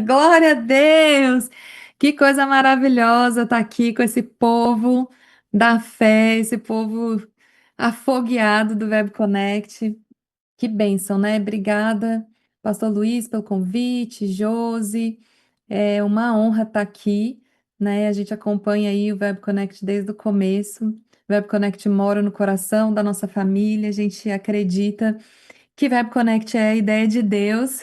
Glória a Deus! Que coisa maravilhosa estar aqui com esse povo da fé, esse povo afogueado do Web Connect. Que bênção, né? Obrigada, Pastor Luiz, pelo convite, Josi. É uma honra estar aqui, né? A gente acompanha aí o Web Connect desde o começo. O Web Connect mora no coração da nossa família. A gente acredita que Web Connect é a ideia de Deus.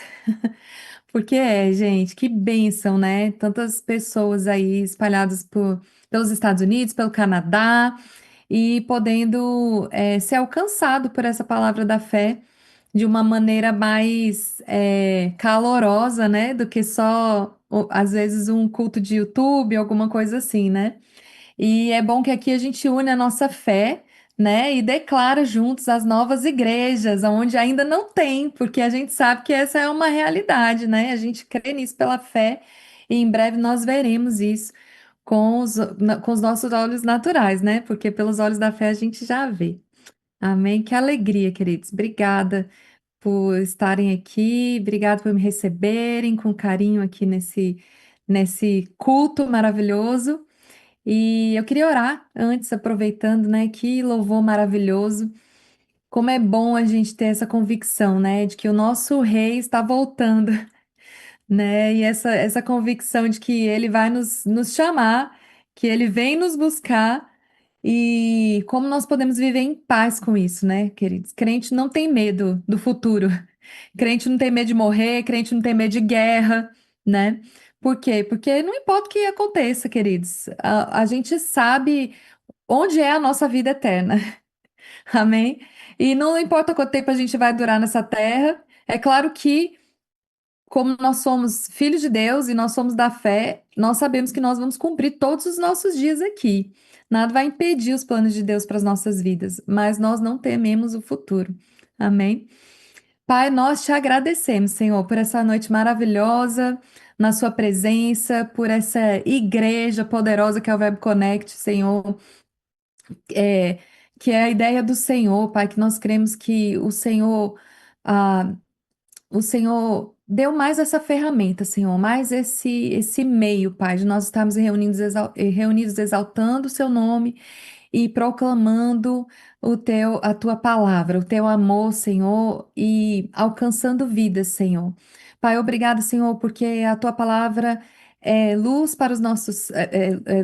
Porque gente, que bênção, né? Tantas pessoas aí espalhadas pelos Estados Unidos, pelo Canadá, e podendo ser alcançado por essa palavra da fé de uma maneira mais calorosa, né? Do que só, às vezes, um culto de YouTube, alguma coisa assim, né? E é bom que aqui a gente une a nossa fé, né, e declara juntos as novas igrejas, onde ainda não tem, porque a gente sabe que essa é uma realidade, né? A gente crê nisso pela fé e em breve nós veremos isso com os nossos olhos naturais, né? Porque pelos olhos da fé a gente já vê. Amém? Que alegria, queridos. Obrigada por estarem aqui, obrigada por me receberem com carinho aqui nesse culto maravilhoso. E eu queria orar antes, aproveitando, né? Que louvor maravilhoso. Como é bom a gente ter essa convicção, né? De que o nosso rei está voltando, né? E essa convicção de que ele vai nos chamar, que ele vem nos buscar. E como nós podemos viver em paz com isso, né, queridos? Crente não tem medo do futuro. Crente não tem medo de morrer, crente não tem medo de guerra, né? Por quê? Porque não importa o que aconteça, queridos, a gente sabe onde é a nossa vida eterna. Amém? E não importa quanto tempo a gente vai durar nessa terra, é claro que, como nós somos filhos de Deus e nós somos da fé, nós sabemos que nós vamos cumprir todos os nossos dias aqui. Nada vai impedir os planos de Deus para as nossas vidas, mas nós não tememos o futuro. Amém? Pai, nós te agradecemos, Senhor, por essa noite maravilhosa, na Sua presença, por essa igreja poderosa que é o Web Connect, Senhor, é, que é a ideia do Senhor, Pai, que nós cremos que ah, o Senhor deu mais essa ferramenta, Senhor, mais esse meio, Pai, de nós estarmos reunidos exaltando o Seu nome e proclamando a tua palavra, o teu amor, Senhor, e alcançando vidas, Senhor. Pai, obrigado, Senhor, porque a tua palavra é luz para os nossos,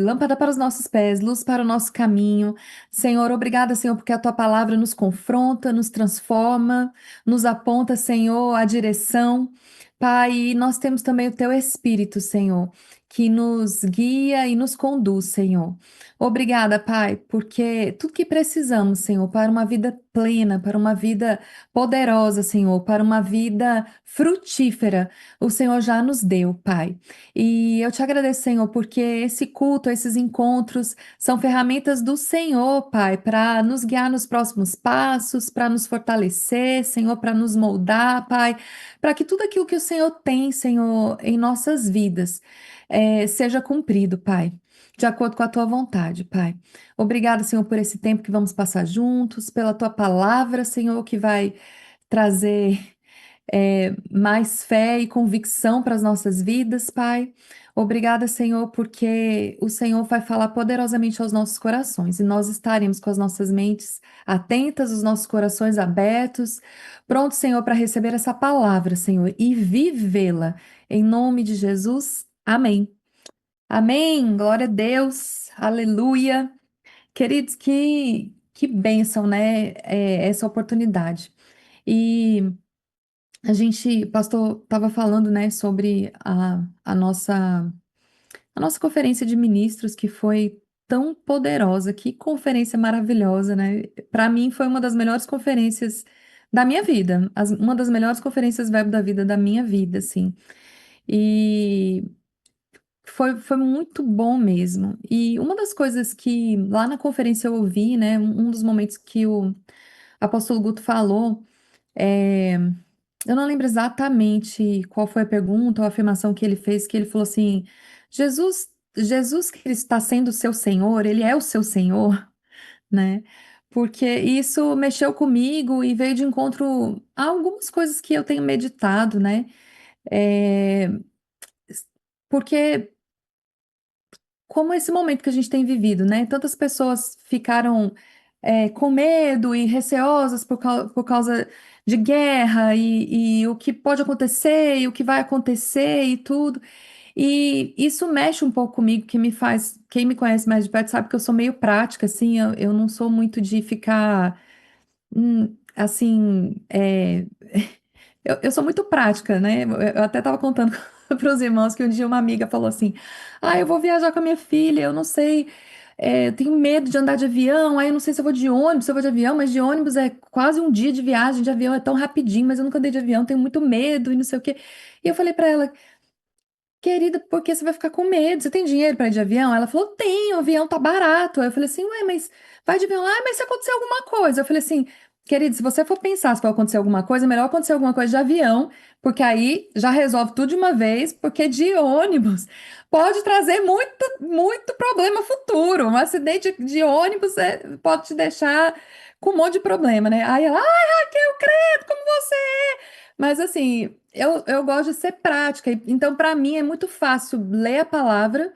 lâmpada para os nossos pés, luz para o nosso caminho. Senhor, obrigada, Senhor, porque a tua palavra nos confronta, nos transforma, nos aponta, Senhor, a direção. Pai, e nós temos também o teu Espírito, Senhor, que nos guia e nos conduz, Senhor. Obrigada, Pai, porque tudo que precisamos, Senhor, para uma vida plena, para uma vida poderosa, Senhor, para uma vida frutífera, o Senhor já nos deu, Pai. E eu te agradeço, Senhor, porque esse culto, esses encontros são ferramentas do Senhor, Pai, para nos guiar nos próximos passos, para nos fortalecer, Senhor, para nos moldar, Pai, para que tudo aquilo que o Senhor tem, Senhor, em nossas vidas, seja cumprido, Pai, de acordo com a tua vontade, Pai. Obrigada, Senhor, por esse tempo que vamos passar juntos, pela tua palavra, Senhor, que vai trazer mais fé e convicção para as nossas vidas, Pai. Obrigada, Senhor, porque o Senhor vai falar poderosamente aos nossos corações e nós estaremos com as nossas mentes atentas, os nossos corações abertos, prontos, Senhor, para receber essa palavra, Senhor, e vivê-la. Em nome de Jesus, amém. Amém. Glória a Deus. Aleluia. Queridos, que bênção, né? Essa oportunidade. E o pastor estava falando, né, sobre a nossa conferência de ministros, que foi tão poderosa, que conferência maravilhosa, né? Para mim, foi uma das melhores conferências da minha vida, uma das melhores conferências Verbo da Vida da minha vida, assim. E foi muito bom mesmo. E uma das coisas que lá na conferência eu ouvi, né, um dos momentos que o apóstolo Guto falou, é, eu não lembro exatamente qual foi a pergunta ou a afirmação que ele fez, que ele falou assim: Jesus Cristo está sendo o seu Senhor, ele é o seu Senhor, né? Porque isso mexeu comigo e veio de encontro a algumas coisas que eu tenho meditado, né? É, porque como esse momento que a gente tem vivido, né? Tantas pessoas ficaram com medo e receosas por causa de guerra e o que pode acontecer e o que vai acontecer e tudo. E isso mexe um pouco comigo, que me faz. Quem me conhece mais de perto sabe que eu sou meio prática, assim, eu não sou muito de ficar. Assim, eu sou muito prática, né? Eu até estava contando para os irmãos que um dia uma amiga falou assim: Ah, eu vou viajar com a minha filha, eu não sei, eu tenho medo de andar de avião, aí eu não sei se eu vou de ônibus, se eu vou de avião, mas de ônibus é quase um dia de viagem, de avião é tão rapidinho, mas eu nunca andei de avião, tenho muito medo e não sei o quê. E eu falei para ela: Querida, por que você vai ficar com medo? Você tem dinheiro para ir de avião? Ela falou: Tenho, o avião tá barato. Aí eu falei assim: Ué, mas vai de avião? Ah, mas se acontecer alguma coisa? Eu falei assim: Querido, se você for pensar se vai acontecer alguma coisa, é melhor acontecer alguma coisa de avião, porque aí já resolve tudo de uma vez, porque de ônibus pode trazer muito, muito problema futuro. Um acidente de ônibus pode te deixar com um monte de problema, né? Aí ela: Ai, Raquel, credo, como você é? Mas assim, eu gosto de ser prática, então para mim é muito fácil ler a palavra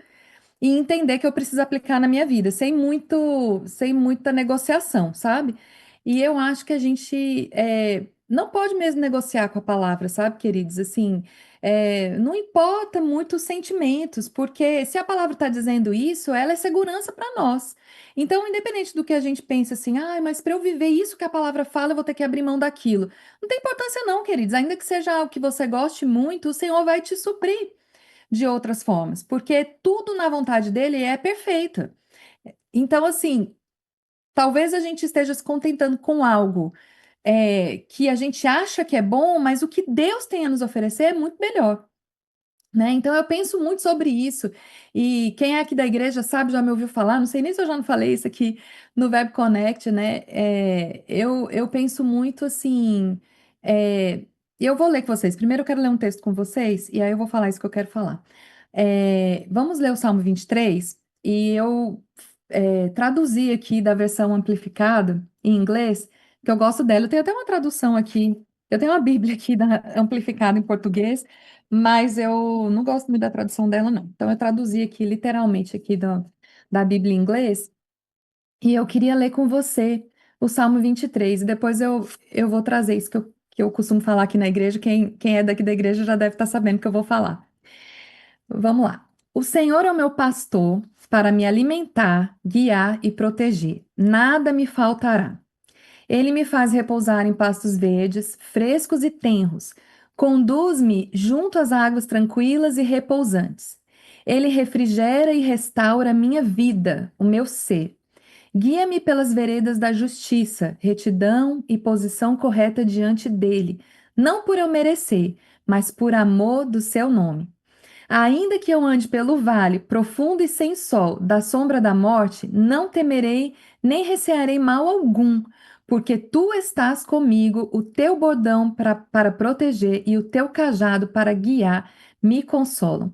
e entender que eu preciso aplicar na minha vida, sem muita negociação, sabe? E eu acho que a gente não pode mesmo negociar com a palavra, sabe, queridos? Assim, não importa muito os sentimentos, porque se a palavra está dizendo isso, ela é segurança para nós. Então, independente do que a gente pense assim, ah, mas para eu viver isso que a palavra fala, eu vou ter que abrir mão daquilo. Não tem importância não, queridos. Ainda que seja algo que você goste muito, o Senhor vai te suprir de outras formas, porque tudo na vontade dele é perfeita. Então, assim, talvez a gente esteja se contentando com algo que a gente acha que é bom, mas o que Deus tem a nos oferecer é muito melhor. Né? Então eu penso muito sobre isso. E quem é aqui da igreja sabe, já me ouviu falar, não sei nem se eu já não falei isso aqui no Web Connect, né? Eu penso muito assim. é, eu vou ler com vocês. Primeiro eu quero ler um texto com vocês, e aí eu vou falar isso que eu quero falar. Vamos ler o Salmo 23, e eu traduzi aqui da versão amplificada em inglês, que eu gosto dela. Eu tenho até uma tradução aqui, eu tenho uma Bíblia aqui amplificada em português. Mas eu não gosto muito da tradução dela, não. Então, eu traduzi aqui, literalmente, aqui da Bíblia em inglês, e eu queria ler com você o Salmo 23, e depois eu vou trazer isso que eu costumo falar aqui na igreja. Quem é daqui da igreja já deve estar sabendo que eu vou falar. Vamos lá. O Senhor é o meu pastor para me alimentar, guiar e proteger. Nada me faltará. Ele me faz repousar em pastos verdes, frescos e tenros. Conduz-me junto às águas tranquilas e repousantes. Ele refrigera e restaura minha vida, o meu ser. Guia-me pelas veredas da justiça, retidão e posição correta diante dele, não por eu merecer, mas por amor do seu nome. Ainda que eu ande pelo vale profundo e sem sol, da sombra da morte, não temerei, nem recearei mal algum, porque tu estás comigo, o teu bordão para proteger e o teu cajado para guiar me consolam.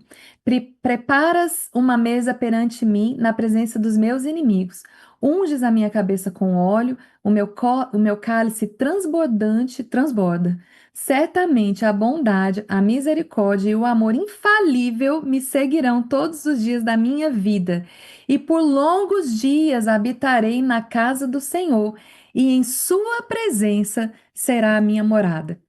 Preparas uma mesa perante mim na presença dos meus inimigos. Unges a minha cabeça com óleo, o meu cálice transbordante transborda. Certamente a bondade, a misericórdia e o amor infalível me seguirão todos os dias da minha vida, e por longos dias habitarei na casa do Senhor, e em sua presença será a minha morada.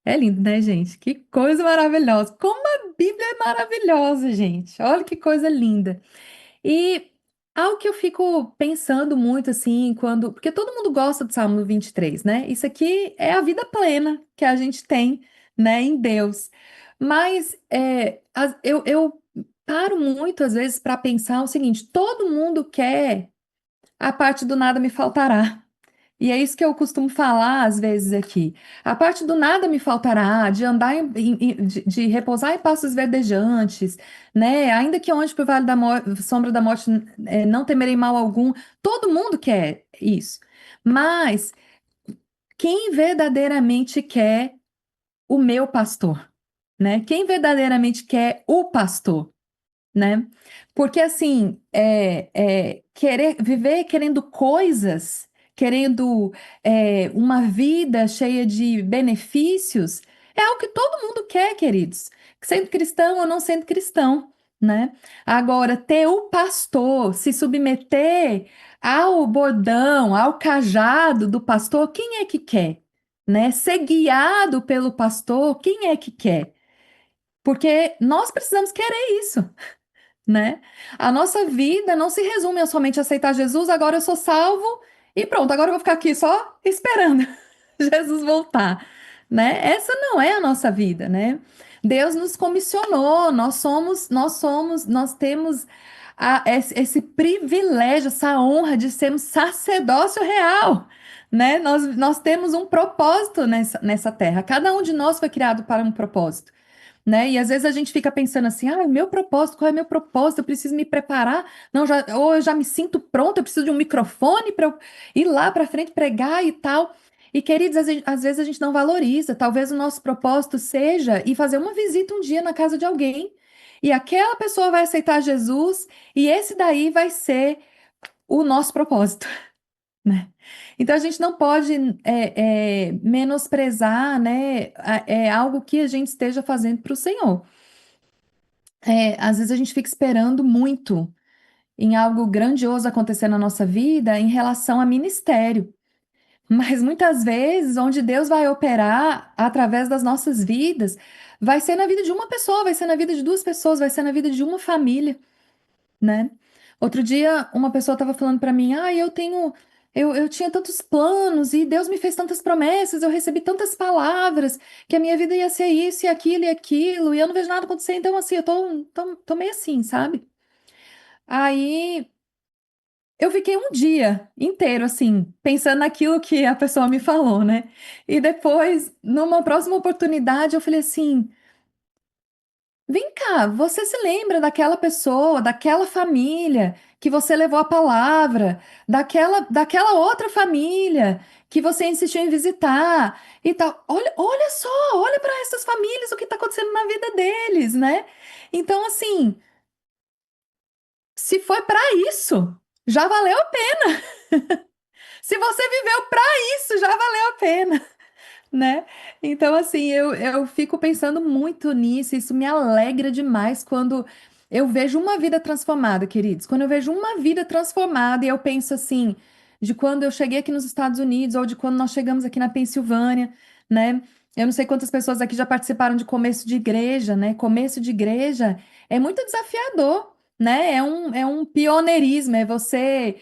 É lindo, né, gente? Que coisa maravilhosa! Como a Bíblia é maravilhosa, gente! Olha que coisa linda! E algo que eu fico pensando muito assim, quando. Porque todo mundo gosta do Salmo 23, né? Isso aqui é a vida plena que a gente tem, né, em Deus. Mas eu paro muito, às vezes, para pensar o seguinte: todo mundo quer a parte do nada me faltará. E é isso que eu costumo falar às vezes aqui. A parte do nada me faltará, de andar de repousar em pastos verdejantes, né? Ainda que eu ande por vale da sombra da morte, não temerei mal algum. Todo mundo quer isso. Mas quem verdadeiramente quer o meu pastor, né? Quem verdadeiramente quer o pastor? Né? Porque assim, querer viver querendo coisas, querendo uma vida cheia de benefícios, É algo que todo mundo quer, queridos, sendo cristão ou não sendo cristão, né? Agora, ter o pastor se submeter ao bordão, ao cajado do pastor, quem é que quer? Né? Ser guiado pelo pastor, quem é que quer? Porque nós precisamos querer isso, né? A nossa vida não se resume a somente aceitar Jesus, agora eu sou salvo e pronto, agora eu vou ficar aqui só esperando Jesus voltar, né? Essa não é a nossa vida, né? Deus nos comissionou, nós temos esse privilégio, essa honra de sermos sacerdócio real, né? Nós temos um propósito nessa terra. Cada um de nós foi criado para um propósito, né? E às vezes a gente fica pensando assim, ah, meu propósito, qual é meu propósito? Eu preciso me preparar, não, ou eu já me sinto pronto, eu preciso de um microfone para eu ir lá para frente pregar e tal. E queridos, às vezes a gente não valoriza. Talvez o nosso propósito seja ir fazer uma visita um dia na casa de alguém. E aquela pessoa vai aceitar Jesus, e esse daí vai ser o nosso propósito, né? Então a gente não pode menosprezar, né, algo que a gente esteja fazendo para o Senhor. Às vezes a gente fica esperando muito em algo grandioso acontecer na nossa vida em relação a ministério. Mas muitas vezes, onde Deus vai operar através das nossas vidas, vai ser na vida de uma pessoa, vai ser na vida de duas pessoas, vai ser na vida de uma família, né? Outro dia, uma pessoa estava falando para mim: ah, eu tinha tantos planos e Deus me fez tantas promessas, eu recebi tantas palavras, que a minha vida ia ser isso e aquilo, e eu não vejo nada acontecer, então assim, eu tô meio assim, sabe? Aí eu fiquei um dia inteiro assim, pensando naquilo que a pessoa me falou, né? E depois, numa próxima oportunidade, eu falei assim: vem cá, você se lembra daquela pessoa, daquela família que você levou a palavra, daquela outra família que você insistiu em visitar e tal. Olha só, olha para essas famílias, o que está acontecendo na vida deles, né? Então, assim, se foi para isso, já valeu a pena. Se você viveu para isso, já valeu a pena, né? Então, assim, eu fico pensando muito nisso, isso me alegra demais quando eu vejo uma vida transformada, queridos. Quando eu vejo uma vida transformada e eu penso assim, de quando eu cheguei aqui nos Estados Unidos ou de quando nós chegamos aqui na Pensilvânia, né? Eu não sei quantas pessoas aqui já participaram de começo de igreja, né? Começo de igreja é muito desafiador, né? É um pioneirismo, é você.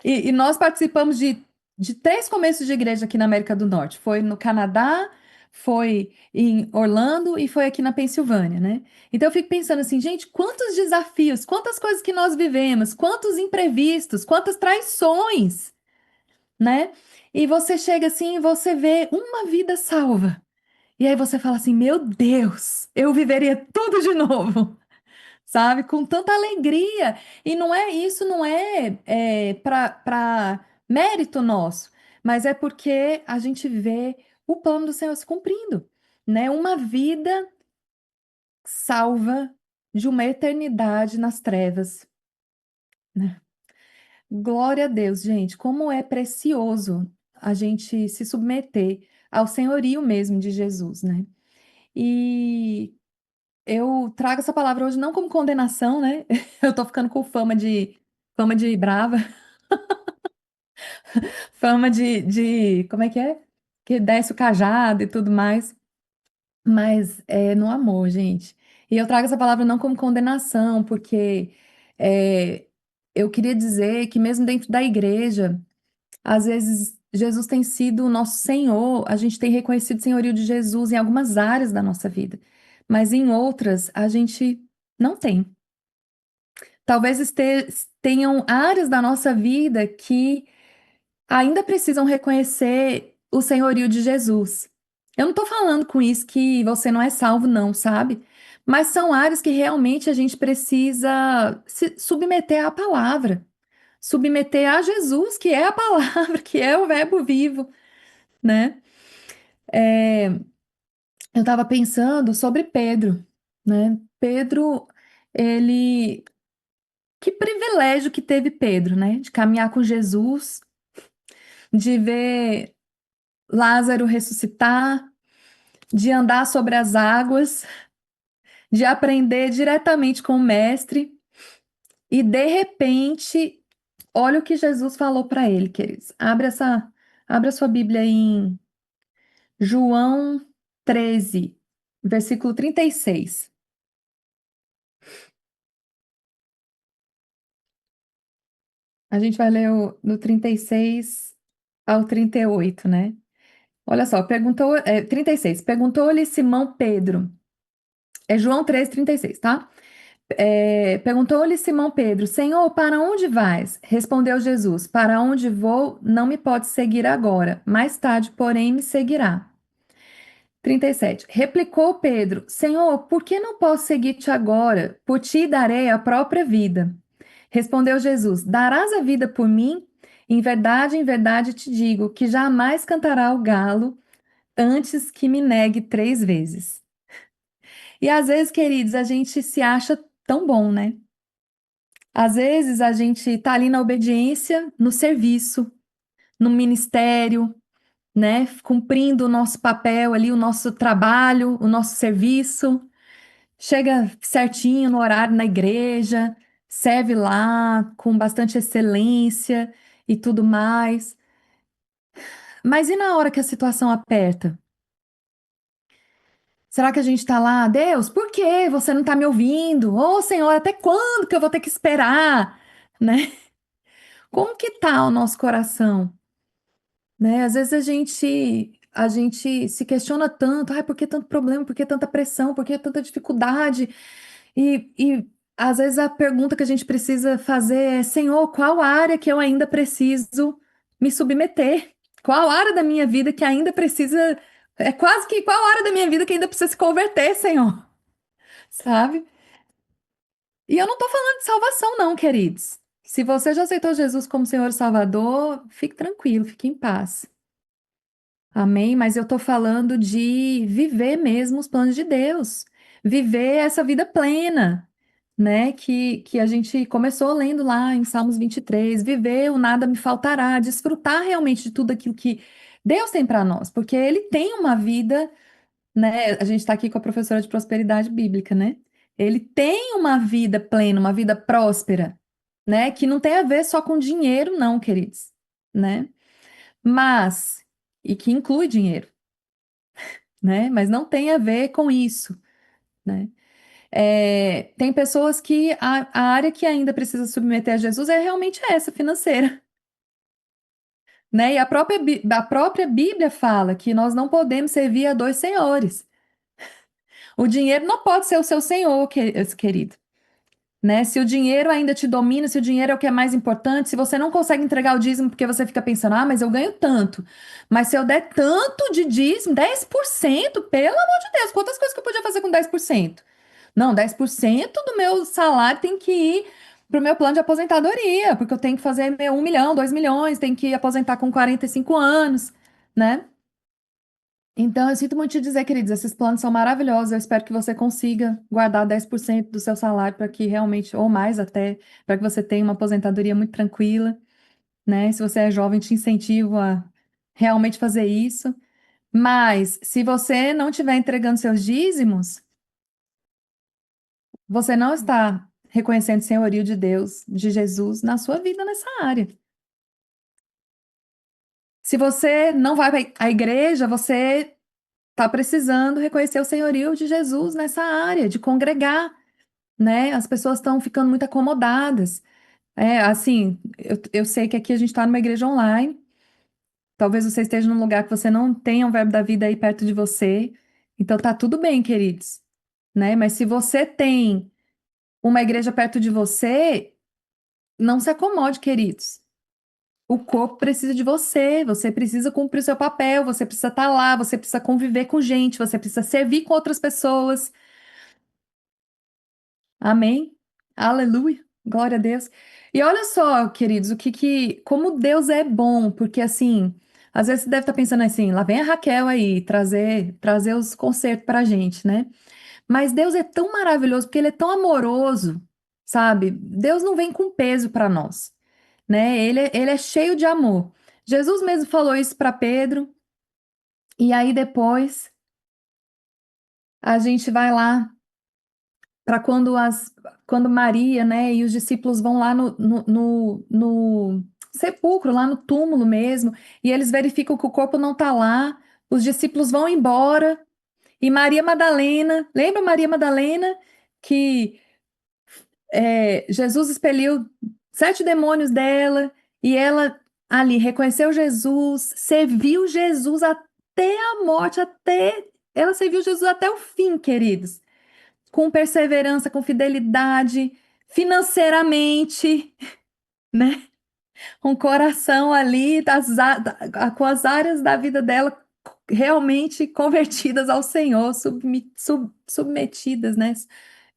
E nós participamos de três começos de igreja aqui na América do Norte. Foi no Canadá, foi em Orlando e foi aqui na Pensilvânia, né? Então eu fico pensando assim, gente, quantos desafios, quantas coisas que nós vivemos, quantos imprevistos, quantas traições, né? E você chega assim e você vê uma vida salva. E aí você fala assim, meu Deus, eu viveria tudo de novo, sabe? Com tanta alegria. E não é isso, não é para mérito nosso, mas é porque a gente vê o plano do Senhor se cumprindo, né? Uma vida salva de uma eternidade nas trevas, né? Glória a Deus, gente. Como é precioso a gente se submeter ao senhorio mesmo de Jesus, né? E eu trago essa palavra hoje não como condenação, né? Eu tô ficando com fama de brava, fama como é que é? Que desce o cajado e tudo mais, mas é no amor, gente. E eu trago essa palavra não como condenação, porque é, eu queria dizer que mesmo dentro da igreja, às vezes Jesus tem sido o nosso Senhor, a gente tem reconhecido o senhorio de Jesus em algumas áreas da nossa vida, mas em outras a gente não tem. Talvez tenham áreas da nossa vida que ainda precisam reconhecer o senhorio de Jesus. Eu não estou falando com isso que você não é salvo, não, sabe? Mas são áreas que realmente a gente precisa se submeter à palavra, submeter a Jesus, que é a palavra, que é o Verbo vivo, né? Eu estava pensando sobre Pedro, né? Pedro, ele. Que privilégio que teve Pedro, né? De caminhar com Jesus, de ver Lázaro ressuscitar, de andar sobre as águas, de aprender diretamente com o mestre, e de repente, olha o que Jesus falou para ele, queridos. Abre a sua Bíblia aí em João 13, versículo 36. A gente vai ler do 36 ao 38, né? Olha só, 36. Perguntou-lhe Simão Pedro. É João 13, 36, tá? Perguntou-lhe Simão Pedro: Senhor, para onde vais? Respondeu Jesus: Para onde vou, não me pode seguir agora. Mais tarde, porém, me seguirá. 37. Replicou Pedro: Senhor, por que não posso seguir-te agora? Por ti darei a própria vida. Respondeu Jesus: Darás a vida por mim? Em verdade te digo que jamais cantará o galo antes que me negue 3 vezes. E às vezes, queridos, a gente se acha tão bom, né? Às vezes a gente tá ali na obediência, no serviço, no ministério, né? Cumprindo o nosso papel ali, o nosso trabalho, o nosso serviço. Chega certinho no horário na igreja, serve lá com bastante excelência e tudo mais. Mas e na hora que a situação aperta? Será que a gente está lá, Deus, por que você não está me ouvindo? Ô, Senhor, até quando que eu vou ter que esperar? Né? Como que tá o nosso coração? Né? Às vezes a gente se questiona tanto, ai, por que tanto problema? Por que tanta pressão? Por que tanta dificuldade? E às vezes a pergunta que a gente precisa fazer é, Senhor, qual área que eu ainda preciso me submeter? Qual área da minha vida que ainda precisa, é quase que qual área da minha vida que ainda precisa se converter, Senhor? Sabe? E eu não tô falando de salvação, não, queridos. Se você já aceitou Jesus como Senhor e Salvador, fique tranquilo, fique em paz. Amém? Mas eu estou falando de viver mesmo os planos de Deus, viver essa vida plena, né? Que a gente começou lendo lá em Salmos 23, viver o nada me faltará, desfrutar realmente de tudo aquilo que Deus tem para nós, porque Ele tem uma vida, né? A gente está aqui com a professora de prosperidade bíblica, né? Ele tem uma vida plena, uma vida próspera, né? Que não tem a ver só com dinheiro, não, queridos, né? Mas, e que inclui dinheiro, né? Mas não tem a ver com isso, né? Tem pessoas que a área que ainda precisa submeter a Jesus é realmente essa, financeira, né? E a própria Bíblia fala que nós não podemos servir a dois senhores. O dinheiro não pode ser o seu senhor, querido. Né? Se o dinheiro ainda te domina, se o dinheiro é o que é mais importante, se você não consegue entregar o dízimo porque você fica pensando, ah, mas eu ganho tanto. Mas se eu der tanto de dízimo, 10%, pelo amor de Deus, quantas coisas que eu podia fazer com 10%? Não, 10% do meu salário tem que ir para o meu plano de aposentadoria, porque eu tenho que fazer meu 1 milhão, 2 milhões, tenho que aposentar com 45 anos, né? Então, eu sinto muito te dizer, queridos, esses planos são maravilhosos. Eu espero que você consiga guardar 10% do seu salário para que realmente, ou mais até, para que você tenha uma aposentadoria muito tranquila, né? Se você é jovem, te incentivo a realmente fazer isso. Mas, se você não estiver entregando seus dízimos, você não está reconhecendo o senhorio de Deus, de Jesus, na sua vida nessa área. Se você não vai para a igreja, você está precisando reconhecer o senhorio de Jesus nessa área, de congregar, né? As pessoas estão ficando muito acomodadas. Assim, eu sei que aqui a gente está numa igreja online. Talvez você esteja num lugar que você não tenha um verbo da vida aí perto de você. Então tá tudo bem, queridos, né? Mas se você tem uma igreja perto de você, não se acomode, queridos. O corpo precisa de você, você precisa cumprir o seu papel, você precisa estar lá, você precisa conviver com gente, você precisa servir com outras pessoas. Amém? Aleluia. Glória a Deus. E olha só, queridos, como Deus é bom, porque assim, às vezes você deve estar pensando assim, lá vem a Raquel aí trazer os concertos pra gente, né? Mas Deus é tão maravilhoso porque ele é tão amoroso, sabe? Deus não vem com peso para nós, né? Ele é cheio de amor. Jesus mesmo falou isso para Pedro, e aí depois a gente vai lá para quando Maria, né, e os discípulos vão lá no sepulcro, lá no túmulo mesmo, e eles verificam que o corpo não está lá, os discípulos vão embora, e Maria Madalena, lembra Maria Madalena que Jesus expeliu 7 demônios dela, e ela ali reconheceu Jesus, serviu Jesus até a morte, ela serviu Jesus até o fim, queridos, com perseverança, com fidelidade, financeiramente, né? Um coração ali com as áreas da vida dela realmente convertidas ao Senhor, submetidas, né?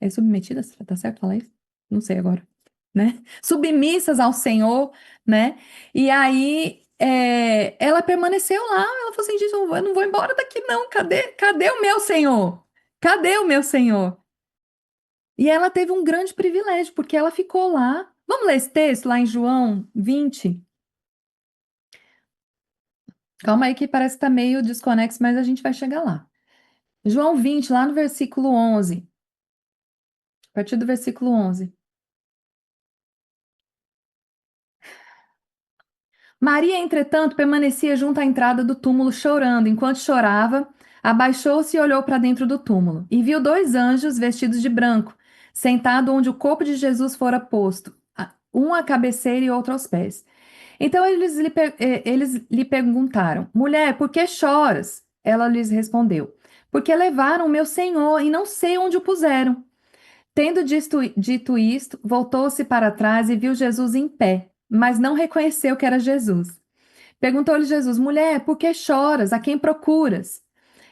Submetidas? Tá certo falar isso? Não sei agora, né? Submissas ao Senhor, né? E aí ela permaneceu lá, ela falou assim, gente, eu não vou embora daqui não, cadê o meu Senhor? Cadê o meu Senhor? E ela teve um grande privilégio, porque ela ficou lá. Vamos ler esse texto lá em João 20? Calma aí que parece que tá meio desconexo, mas a gente vai chegar lá. João 20, lá no versículo 11. A partir do versículo 11. Maria, entretanto, permanecia junto à entrada do túmulo chorando. Enquanto chorava, abaixou-se e olhou para dentro do túmulo. E viu 2 anjos vestidos de branco, sentados onde o corpo de Jesus fora posto, um à cabeceira e outro aos pés. Então eles lhe perguntaram: Mulher, por que choras? Ela lhes respondeu: Porque levaram o meu senhor e não sei onde o puseram. Tendo dito isto, voltou-se para trás e viu Jesus em pé, mas não reconheceu que era Jesus. Perguntou-lhe Jesus: Mulher, por que choras? A quem procuras?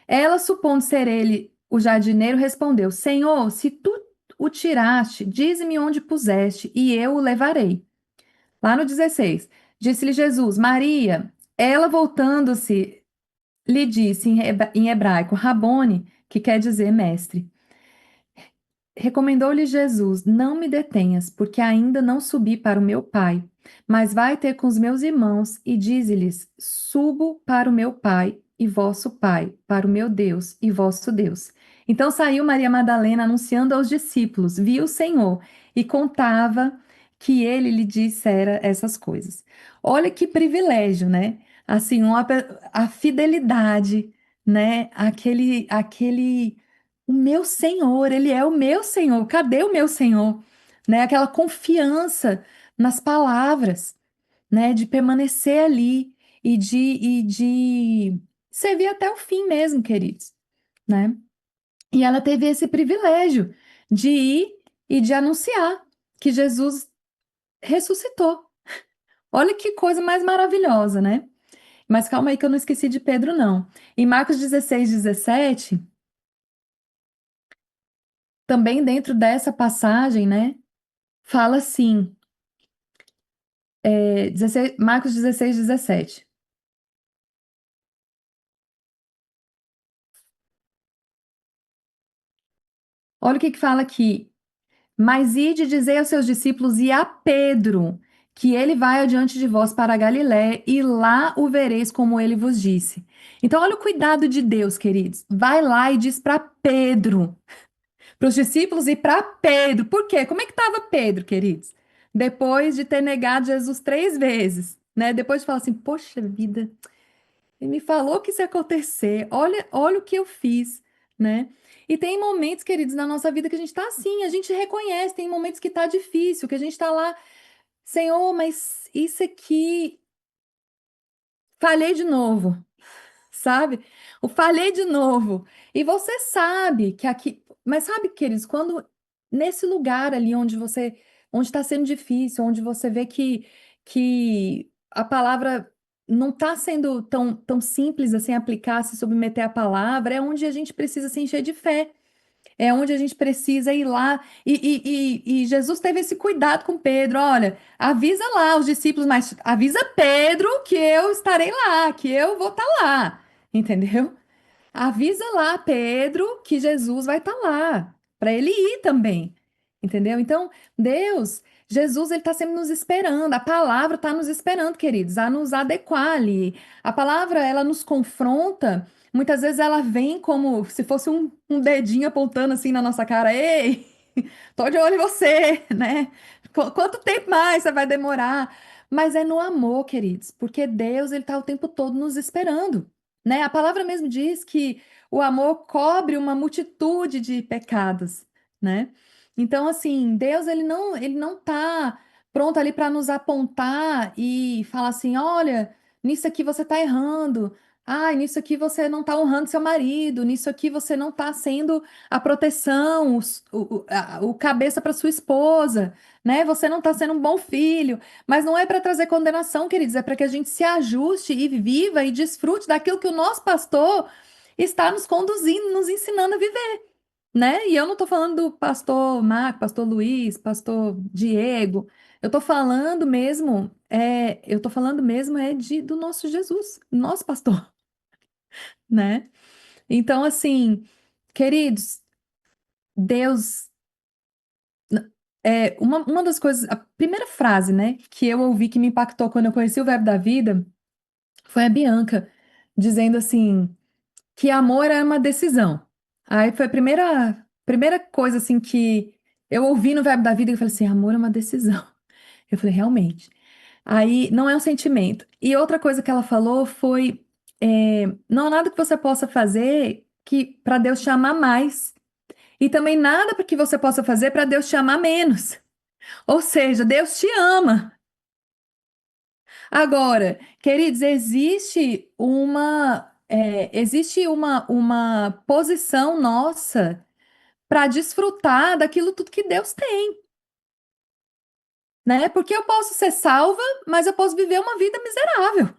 Ela, supondo ser ele o jardineiro, respondeu: Senhor, se tu o tiraste, dize-me onde puseste, e eu o levarei. Lá no 16, disse-lhe Jesus: Maria. Ela, voltando-se, lhe disse em hebraico, Rabone, que quer dizer mestre. Recomendou-lhe Jesus: Não me detenhas, porque ainda não subi para o meu Pai, mas vai ter com os meus irmãos e dize-lhes: Subo para o meu Pai e vosso Pai, para o meu Deus e vosso Deus. Então saiu Maria Madalena anunciando aos discípulos: Viu o Senhor e contava que ele lhe dissera essas coisas. Olha que privilégio, né? Assim, a fidelidade, né? Aquele o meu Senhor, Ele é o meu Senhor. Cadê o meu Senhor? Né? Aquela confiança nas palavras, né? De permanecer ali e de servir até o fim mesmo, queridos, né? E ela teve esse privilégio de ir e de anunciar que Jesus ressuscitou. Olha que coisa mais maravilhosa, né? Mas calma aí que eu não esqueci de Pedro, não. Em Marcos 16, 17, também dentro dessa passagem, né? Fala assim, 16 Marcos 16, 17. Olha o que que fala aqui. Mas ide dizer aos seus discípulos e a Pedro que ele vai adiante de vós para a Galiléia e lá o vereis como ele vos disse. Então, olha o cuidado de Deus, queridos. Vai lá e diz para Pedro, para os discípulos e para Pedro. Por quê? Como é que estava Pedro, queridos? Depois de ter negado Jesus 3 vezes, né? Depois de falar assim, poxa vida. Ele me falou que isso ia acontecer. Olha o que eu fiz, né? E tem momentos, queridos, na nossa vida que a gente tá assim, a gente reconhece, tem momentos que tá difícil, que a gente tá lá, Senhor, mas isso aqui, falhei de novo, sabe? O falhei de novo. E você sabe que aqui, mas sabe, queridos, quando nesse lugar ali onde está sendo difícil, onde você vê que a palavra não está sendo tão simples assim aplicar, se submeter à palavra, é onde a gente precisa se encher de fé. É onde a gente precisa ir lá. E Jesus teve esse cuidado com Pedro. Olha, avisa lá os discípulos, mas avisa Pedro que eu estarei lá, que eu vou estar lá. Entendeu? Avisa lá, Pedro, que Jesus vai estar lá, para ele ir também. Entendeu? Então, Deus, Jesus, ele está sempre nos esperando. A palavra está nos esperando, queridos, a nos adequar ali. A palavra, ela nos confronta muitas vezes ela vem como se fosse um dedinho apontando assim na nossa cara. Ei, tô de olho em você, né? Quanto tempo mais você vai demorar? Mas é no amor, queridos, porque Deus, ele tá o tempo todo nos esperando, né? A palavra mesmo diz que o amor cobre uma multitude de pecados, né? Então, assim, Deus, ele não tá pronto ali para nos apontar e falar assim, olha, nisso aqui você tá errando. Ai, nisso aqui você não está honrando seu marido, nisso aqui você não está sendo a proteção, o cabeça para sua esposa, né? Você não está sendo um bom filho. Mas não é para trazer condenação, queridos, é para que a gente se ajuste e viva e desfrute daquilo que o nosso pastor está nos conduzindo, nos ensinando a viver, né? E eu não estou falando do pastor Marco, pastor Luiz, pastor Diego. Eu tô falando mesmo do nosso Jesus, nosso pastor, né? Então, assim, queridos, Deus, uma das coisas, a primeira frase, né, que eu ouvi que me impactou quando eu conheci o Verbo da Vida foi a Bianca dizendo assim, que amor era uma decisão. Aí foi a primeira coisa, assim, que eu ouvi no Verbo da Vida, que eu falei assim, amor é uma decisão. Eu falei, realmente. Aí não é um sentimento. E outra coisa que ela falou foi, não há nada que você possa fazer que para Deus te amar mais. E também nada para que você possa fazer para Deus te amar menos. Ou seja, Deus te ama. Agora, queridos, existe uma posição nossa para desfrutar daquilo tudo que Deus tem, né? Porque eu posso ser salva, mas eu posso viver uma vida miserável.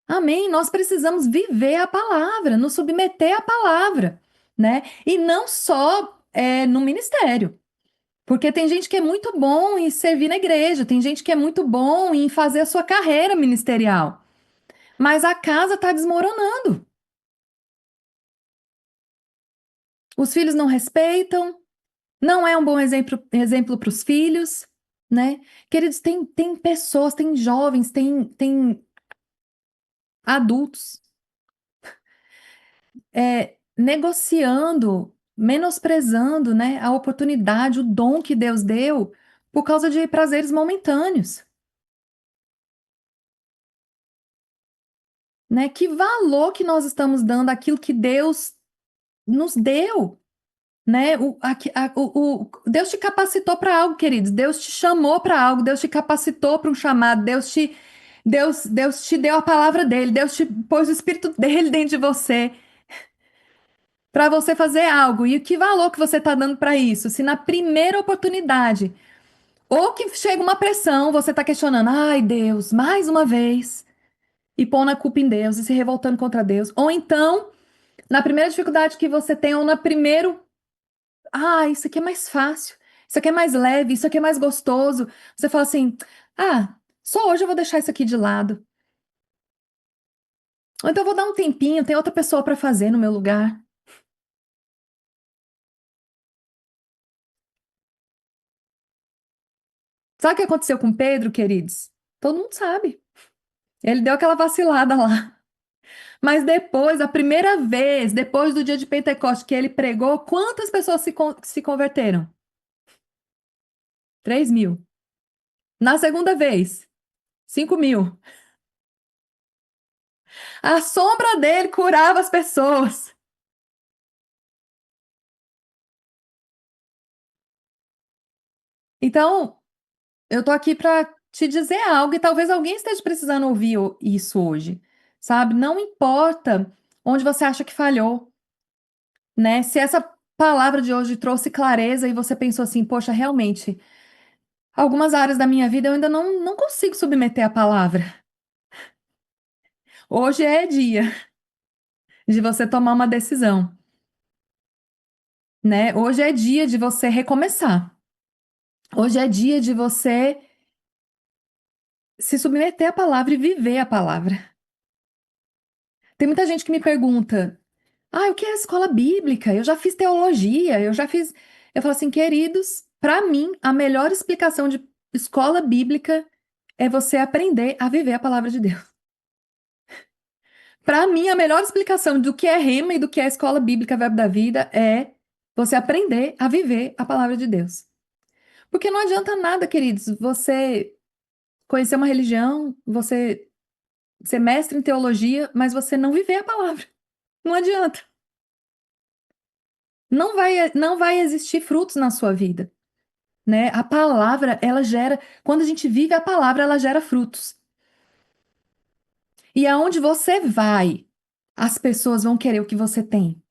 Amém? Nós precisamos viver a palavra, nos submeter à palavra, né? E não só no ministério. Porque tem gente que é muito bom em servir na igreja, tem gente que é muito bom em fazer a sua carreira ministerial, mas a casa está desmoronando. Os filhos não respeitam, não é um bom exemplo para os filhos, né? Queridos, tem pessoas, tem jovens, tem adultos negociando, menosprezando, né, a oportunidade, o dom que Deus deu por causa de prazeres momentâneos, né? Que valor que nós estamos dando àquilo que Deus nos deu, né? Deus te capacitou para algo, queridos. Deus te chamou para algo. Deus te capacitou para um chamado. Deus te deu a palavra dele. Deus te pôs o Espírito dele dentro de você para você fazer algo. E que valor que você está dando para isso? Se na primeira oportunidade, ou que chega uma pressão, você está questionando, ai Deus, mais uma vez, e pondo a culpa em Deus e se revoltando contra Deus. Ou então, na primeira dificuldade que você tem, ou na primeiro isso aqui é mais fácil, isso aqui é mais leve, isso aqui é mais gostoso. Você fala assim: só hoje eu vou deixar isso aqui de lado. Ou então eu vou dar um tempinho, tem outra pessoa para fazer no meu lugar. Sabe o que aconteceu com Pedro, queridos? Todo mundo sabe. Ele deu aquela vacilada lá. Mas depois, a primeira vez, depois do dia de Pentecostes que ele pregou, quantas pessoas se converteram? 3.000. Na segunda vez, 5.000. A sombra dele curava as pessoas. Então, eu tô aqui para te dizer algo e talvez alguém esteja precisando ouvir isso hoje, sabe? Não importa onde você acha que falhou, né? Se essa palavra de hoje trouxe clareza e você pensou assim, poxa, realmente, algumas áreas da minha vida eu ainda não consigo submeter a palavra. Hoje é dia de você tomar uma decisão, né? Hoje é dia de você recomeçar. Hoje é dia de você se submeter à palavra e viver a palavra. Tem muita gente que me pergunta: o que é escola bíblica? Eu já fiz teologia, eu já fiz. Eu falo assim, queridos, para mim, a melhor explicação de escola bíblica é você aprender a viver a palavra de Deus. Para mim, a melhor explicação do que é rema e do que é escola bíblica Verbo da Vida é você aprender a viver a palavra de Deus. Porque não adianta nada, queridos, você conhecer uma religião, você ser mestre em teologia, mas você não viver a palavra. Não adianta. Não vai existir frutos na sua vida, né? A palavra, ela gera, quando a gente vive a palavra, ela gera frutos. E aonde você vai, as pessoas vão querer o que você tem.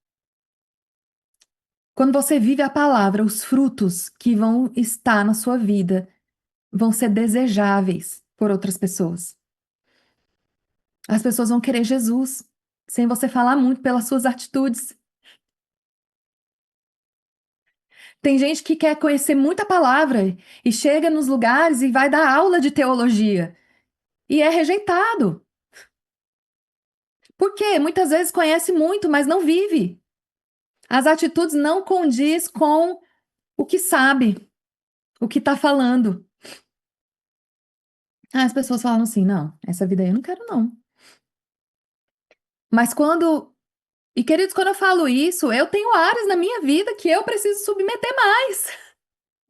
Quando você vive a palavra, os frutos que vão estar na sua vida vão ser desejáveis por outras pessoas. As pessoas vão querer Jesus, sem você falar muito pelas suas atitudes. Tem gente que quer conhecer muita palavra e chega nos lugares e vai dar aula de teologia e é rejeitado. Por quê? Muitas vezes conhece muito, mas não vive. As atitudes não condiz com o que sabe, o que está falando. As pessoas falam assim, não, essa vida aí eu não quero não. Mas quando... E queridos, quando eu falo isso, eu tenho áreas na minha vida que eu preciso submeter mais.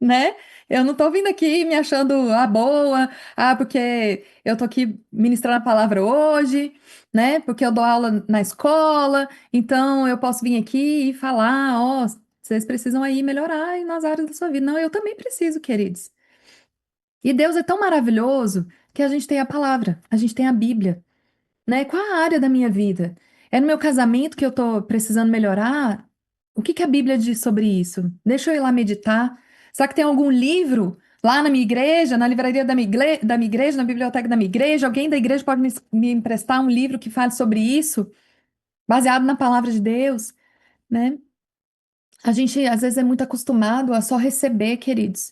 Né? Eu não tô vindo aqui me achando a boa, porque eu tô aqui ministrando a palavra hoje, né? Porque eu dou aula na escola, então eu posso vir aqui e falar, ó, vocês precisam aí melhorar aí nas áreas da sua vida. Não, eu também preciso, queridos. E Deus é tão maravilhoso que a gente tem a palavra, a gente tem a Bíblia, né? Qual a área da minha vida? É no meu casamento que eu tô precisando melhorar? O que que a Bíblia diz sobre isso? Deixa eu ir lá meditar. Será que tem algum livro lá na minha igreja, na livraria da minha igreja, na biblioteca da minha igreja? Alguém da igreja pode me emprestar um livro que fale sobre isso, baseado na palavra de Deus, né? A gente às vezes é muito acostumado a só receber, queridos.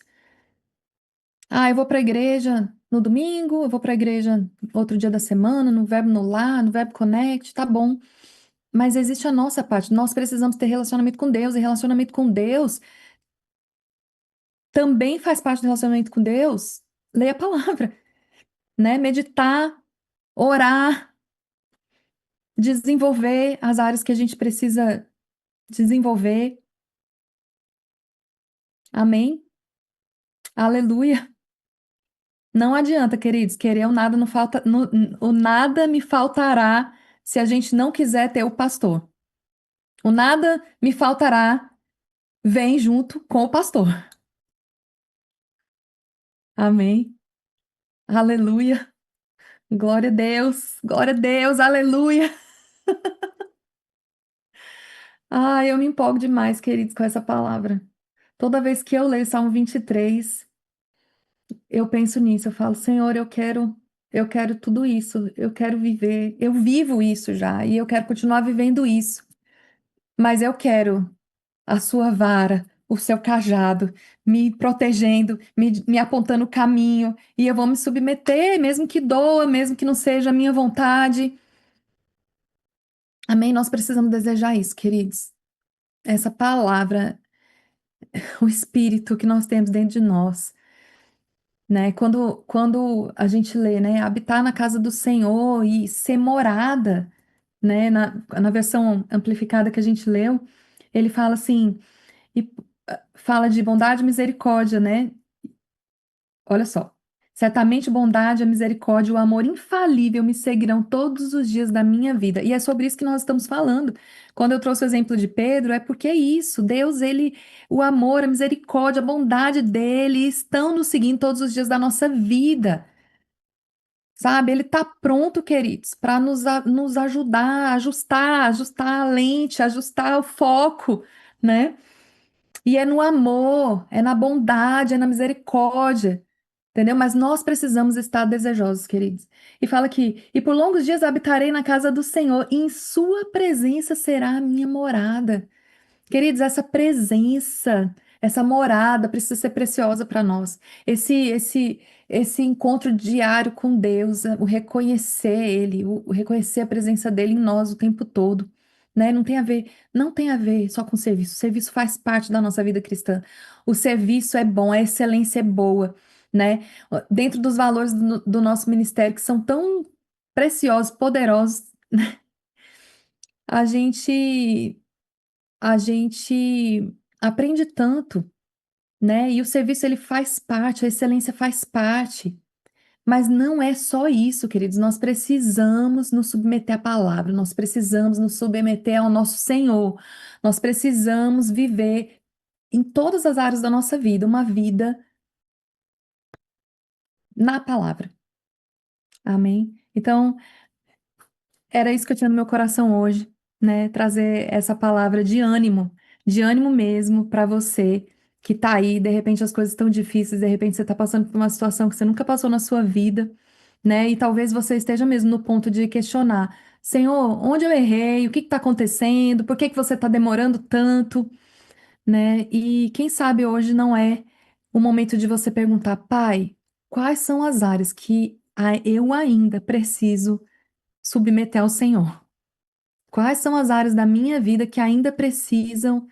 Eu vou para a igreja no domingo, eu vou para a igreja outro dia da semana, no Verbo no Lar, no Verbo Connect, tá bom. Mas existe a nossa parte. Nós precisamos ter relacionamento com Deus, e relacionamento com Deus também faz parte do relacionamento com Deus. Ler a palavra, né? Meditar, orar, desenvolver as áreas que a gente precisa desenvolver. Amém? Aleluia. Não adianta, queridos, querer o nada não falta, o nada me faltará se a gente não quiser ter o pastor. O nada me faltará vem junto com o pastor. Amém. Aleluia. Glória a Deus, aleluia. Eu me empolgo demais, queridos, com essa palavra. Toda vez que eu leio Salmo 23, eu penso nisso, eu falo, Senhor, eu quero tudo isso, eu quero viver, eu vivo isso já, e eu quero continuar vivendo isso. Mas eu quero a sua vara, o seu cajado, me protegendo, me apontando o caminho, e eu vou me submeter, mesmo que doa, mesmo que não seja a minha vontade. Amém? Nós precisamos desejar isso, queridos. Essa palavra, o Espírito que nós temos dentro de nós, né? Quando a gente lê, né? Habitar na casa do Senhor e ser morada, né? Na versão amplificada que a gente leu, ele fala assim, e fala de bondade e misericórdia, né? Olha só. Certamente bondade, a misericórdia, o amor infalível me seguirão todos os dias da minha vida. E é sobre isso que nós estamos falando. Quando eu trouxe o exemplo de Pedro, é porque é isso. Deus, ele, o amor, a misericórdia, a bondade dele estão nos seguindo todos os dias da nossa vida. Sabe? Ele está pronto, queridos, para nos ajudar, ajustar a lente, ajustar o foco, né? E é no amor, é na bondade, é na misericórdia. Entendeu? Mas nós precisamos estar desejosos, queridos. E fala aqui: e por longos dias habitarei na casa do Senhor, e em sua presença será a minha morada. Queridos, essa presença, essa morada precisa ser preciosa para nós. Esse encontro diário com Deus, o reconhecer Ele, o reconhecer a presença dele em nós o tempo todo, né? Não tem a ver só com serviço. O serviço faz parte da nossa vida cristã. O serviço é bom, a excelência é boa, né? Dentro dos valores do nosso ministério que são tão preciosos, poderosos, A gente, a gente aprende tanto, né? E o serviço ele faz parte, a excelência faz parte. Mas não é só isso, queridos. Nós precisamos nos submeter à palavra, nós precisamos nos submeter ao nosso Senhor. Nós precisamos viver em todas as áreas da nossa vida uma vida na palavra. Amém? Então, era isso que eu tinha no meu coração hoje, né? Trazer essa palavra de ânimo mesmo para você que tá aí, de repente as coisas estão difíceis, de repente você tá passando por uma situação que você nunca passou na sua vida, né? E talvez você esteja mesmo no ponto de questionar: Senhor, onde eu errei? O que está acontecendo? Por que que você está demorando tanto, né? E quem sabe hoje não é o momento de você perguntar: Pai, quais são as áreas que eu ainda preciso submeter ao Senhor? Quais são as áreas da minha vida que eu ainda preciso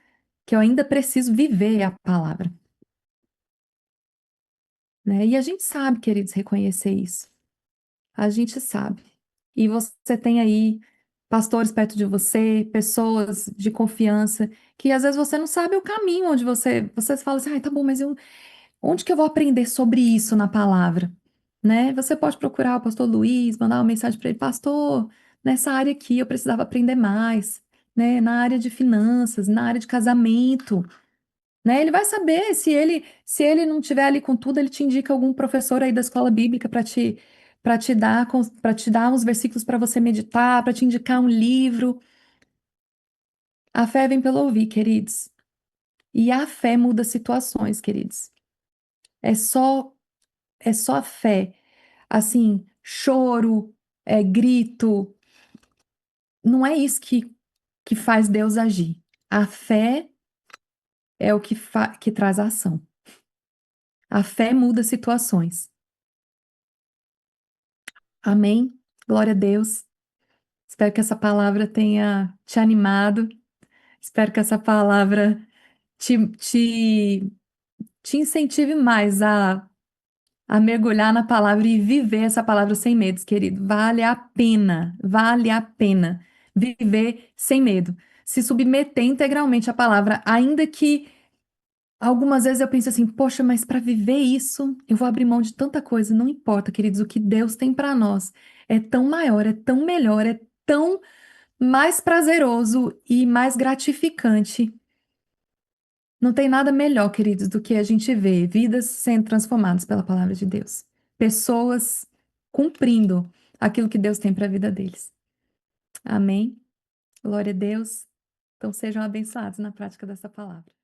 viver a palavra, né? E a gente sabe, queridos, reconhecer isso. A gente sabe. E você tem aí pastores perto de você, pessoas de confiança, que às vezes você não sabe o caminho onde você fala assim, ai, tá bom, mas onde que eu vou aprender sobre isso na palavra? Né? Você pode procurar o pastor Luiz, mandar uma mensagem para ele, pastor, nessa área aqui eu precisava aprender mais, né? Na área de finanças, na área de casamento, né? Ele vai saber se ele não tiver ali com tudo, ele te indica algum professor aí da escola bíblica para te dar uns versículos para você meditar, para te indicar um livro. A fé vem pelo ouvir, queridos. E a fé muda situações, queridos. É só é só a fé. Assim, choro, grito, não é isso que faz Deus agir. A fé é o que traz a ação. A fé muda situações. Amém? Glória a Deus. Espero que essa palavra tenha te animado. Espero que essa palavra te, te, te incentive mais a mergulhar na palavra e viver essa palavra sem medos, querido. Vale a pena viver sem medo. Se submeter integralmente à palavra, ainda que algumas vezes eu penso assim, poxa, mas para viver isso, eu vou abrir mão de tanta coisa. Não importa, queridos, o que Deus tem para nós é tão maior, é tão melhor, é tão mais prazeroso e mais gratificante. Não tem nada melhor, queridos, do que a gente ver vidas sendo transformadas pela palavra de Deus. Pessoas cumprindo aquilo que Deus tem para a vida deles. Amém? Glória a Deus. Então sejam abençoados na prática dessa palavra.